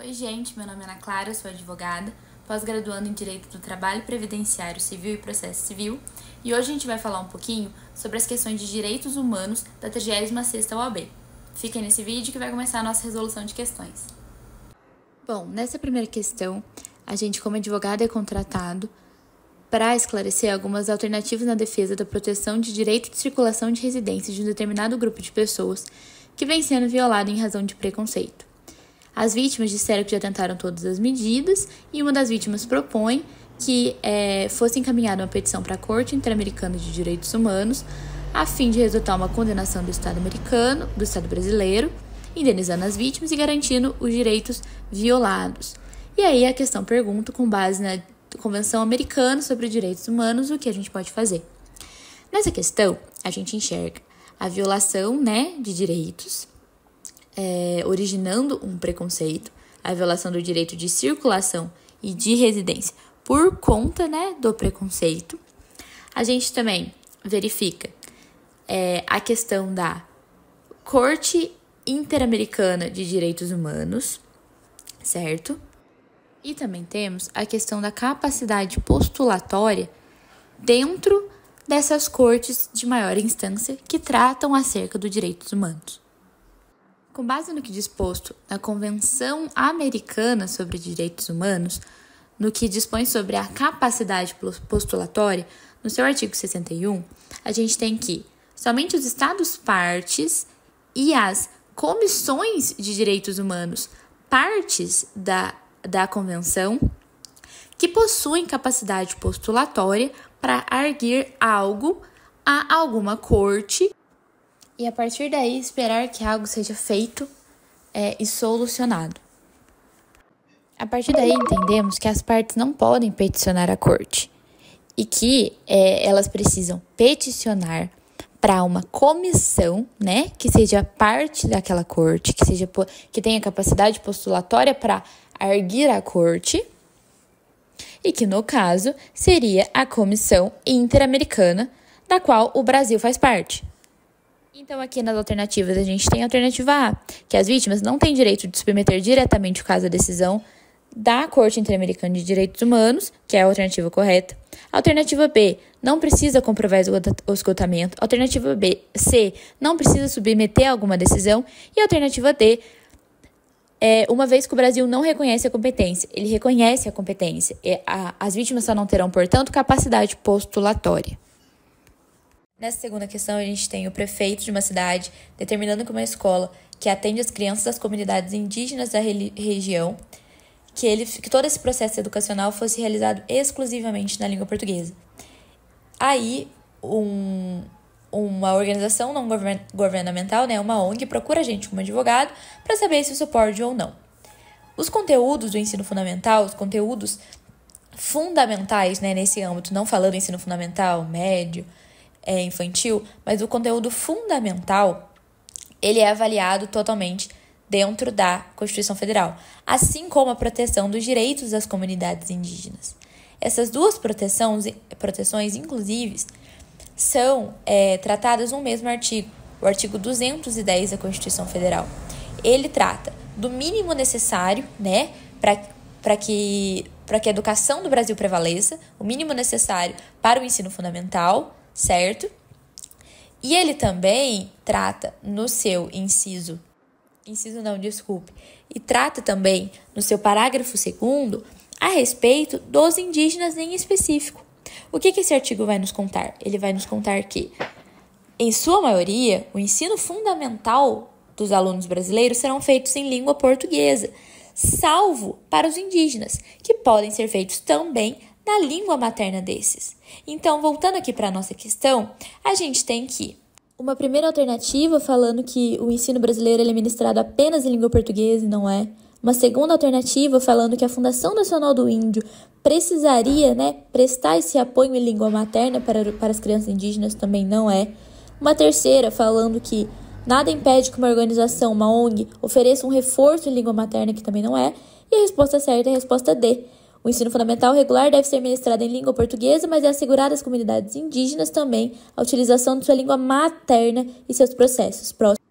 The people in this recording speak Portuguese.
Oi, gente, meu nome é Ana Clara, sou advogada, pós-graduando em Direito do Trabalho Previdenciário Civil e Processo Civil, e hoje a gente vai falar um pouquinho sobre as questões de direitos humanos da 36ª OAB. Fiquem nesse vídeo que vai começar a nossa resolução de questões. Bom, nessa primeira questão, a gente como advogado é contratado para esclarecer algumas alternativas na defesa da proteção de direito de circulação de residências de um determinado grupo de pessoas que vem sendo violado em razão de preconceito. As vítimas disseram que já tentaram todas as medidas e uma das vítimas propõe que fosse encaminhada uma petição para a Corte Interamericana de Direitos Humanos a fim de resultar uma condenação do Estado americano, do Estado brasileiro, indenizando as vítimas e garantindo os direitos violados. E aí a questão pergunta, com base na Convenção Americana sobre Direitos Humanos, o que a gente pode fazer. Nessa questão, a gente enxerga a violação, de direitos, originando um preconceito, a violação do direito de circulação e de residência por conta, do preconceito. A gente também verifica a questão da Corte Interamericana de Direitos Humanos, certo? E também temos a questão da capacidade postulatória dentro dessas cortes de maior instância que tratam acerca dos direitos humanos. Com base no que disposto na Convenção Americana sobre Direitos Humanos, no que dispõe sobre a capacidade postulatória, no seu artigo 61, a gente tem que somente os Estados-partes e as comissões de direitos humanos, partes da Convenção, que possuem capacidade postulatória para arguir algo a alguma corte e, a partir daí, esperar que algo seja feito e solucionado. A partir daí, entendemos que as partes não podem peticionar a corte e que elas precisam peticionar para uma comissão, que seja parte daquela corte, que tenha capacidade postulatória para arguir a corte e que, no caso, seria a Comissão Interamericana, da qual o Brasil faz parte. Então, aqui nas alternativas, a gente tem a alternativa A, que as vítimas não têm direito de submeter diretamente o caso à decisão da Corte Interamericana de Direitos Humanos, que é a alternativa correta. Alternativa B, não precisa comprovar o esgotamento. Alternativa C, não precisa submeter alguma decisão. E a alternativa D, uma vez que o Brasil não reconhece a competência, ele reconhece a competência. As vítimas só não terão, portanto, capacidade postulatória. Nessa segunda questão, a gente tem o prefeito de uma cidade determinando que uma escola que atende as crianças das comunidades indígenas da região, que todo esse processo educacional fosse realizado exclusivamente na língua portuguesa. Aí, uma organização não governamental, uma ONG, procura a gente como advogado para saber se isso pode ou não. Os conteúdos do ensino fundamental, os conteúdos fundamentais, nesse âmbito, não falando ensino fundamental, médio, infantil, mas o conteúdo fundamental, ele é avaliado totalmente dentro da Constituição Federal, assim como a proteção dos direitos das comunidades indígenas. Essas duas proteções, inclusive, são tratadas no mesmo artigo, o artigo 210 da Constituição Federal. Ele trata do mínimo necessário, para que a educação do Brasil prevaleça, o mínimo necessário para o ensino fundamental, certo? E ele também trata no seu e trata também no seu parágrafo 2º a respeito dos indígenas em específico. O que esse artigo vai nos contar? Ele vai nos contar que, em sua maioria, o ensino fundamental dos alunos brasileiros serão feitos em língua portuguesa, salvo para os indígenas, que podem ser feitos também na língua materna desses. Então, voltando aqui para a nossa questão, a gente tem que uma primeira alternativa falando que o ensino brasileiro é ministrado apenas em língua portuguesa e não é. Uma segunda alternativa falando que a Fundação Nacional do Índio precisaria, prestar esse apoio em língua materna para as crianças indígenas, também não é. Uma terceira falando que nada impede que uma organização, uma ONG, ofereça um reforço em língua materna, que também não é. E a resposta certa é a resposta D. O ensino fundamental regular deve ser ministrado em língua portuguesa, mas é assegurada às comunidades indígenas também a utilização de sua língua materna e seus processos. Próximo.